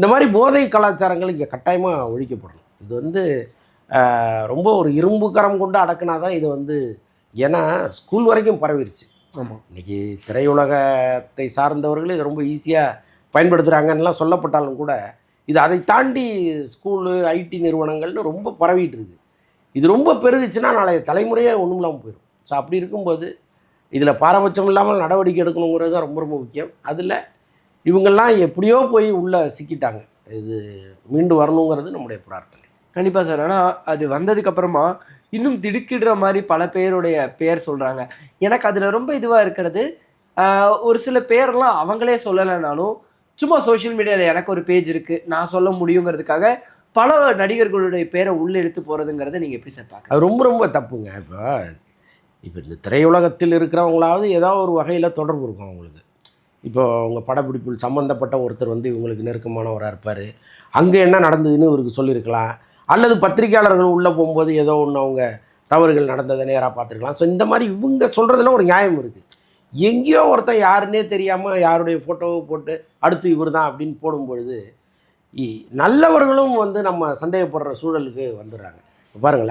இந்த மாதிரி போதை கலாச்சாரங்கள் இங்கே கட்டாயமாக ஒழிக்கப்படணும். இது வந்து ரொம்ப ஒரு இரும்பு கரம் கொண்டு அடக்குனா தான் இது வந்து, ஏன்னா ஸ்கூல் வரைக்கும் பரவிருச்சு. ஆமாம். இன்றைக்கி திரையுலகத்தை சார்ந்தவர்கள் இதை ரொம்ப ஈஸியாக பயன்படுத்துகிறாங்கன்னெலாம் சொல்லப்பட்டாலும் கூட, இது அதை தாண்டி ஸ்கூலு, ஐடி நிறுவனங்கள்னு ரொம்ப பரவிட்டு இருக்குது. இது ரொம்ப பெருகுச்சுன்னா நாளைய தலைமுறையே ஒன்றும் இல்லாமல் போயிடும். ஸோ அப்படி இருக்கும்போது இதில் பாரபட்சம் இல்லாமல் நடவடிக்கை எடுக்கணுங்கிறது தான் ரொம்ப ரொம்ப முக்கியம். அதில் இவங்கெல்லாம் எப்படியோ போய் உள்ளே சிக்கிட்டாங்க. இது மீண்டு வரணுங்கிறது நம்முடைய பிரார்த்தனை. கண்டிப்பாக சார். ஆனால் அது வந்ததுக்கப்புறமா இன்னும் திடுக்கிடுற மாதிரி பல பேருடைய பெயர் சொல்கிறாங்க. எனக்கு அதில் ரொம்ப இதுவாக இருக்கிறது, ஒரு சில பேர்லாம் அவங்களே சொல்லலைனாலும் சும்மா சோஷியல் மீடியாவில் எனக்கு ஒரு பேஜ் இருக்குது, நான் சொல்ல முடியுங்கிறதுக்காக பல நடிகர்களுடைய பேரை உள்ளே எடுத்து போகிறதுங்கிறத நீங்கள் எப்படி சார் பார்க்க? அது ரொம்ப ரொம்ப தப்புங்க. இப்போ இந்த திரையுலகத்தில் இருக்கிறவங்களாவது ஏதோ ஒரு வகையில் தொடர்பு இருக்கும் அவங்களுக்கு. இப்போ அவங்க படப்பிடிப்பில் சம்மந்தப்பட்ட ஒருத்தர் வந்து இவங்களுக்கு நெருக்கமானவராக இருப்பார். அங்கே என்ன நடந்ததுன்னு இவருக்கு சொல்லியிருக்கலாம். அல்லது பத்திரிகையாளர்கள் உள்ளே போகும்போது ஏதோ ஒன்று அவங்க தவறுகள் நடந்ததை நேராக பார்த்துருக்கலாம். ஸோ இந்த மாதிரி இவங்க சொல்கிறதுல ஒரு நியாயம் இருக்குது. எங்கேயோ ஒருத்தன் யாருன்னே தெரியாமல் யாருடைய ஃபோட்டோவை போட்டு அடுத்து இவர் தான் அப்படின்னு போடும்பொழுது நல்லவர்களும் வந்து நம்ம சந்தேகப்படுற சூழலுக்கு வந்துடுறாங்க. பாருங்களேன்.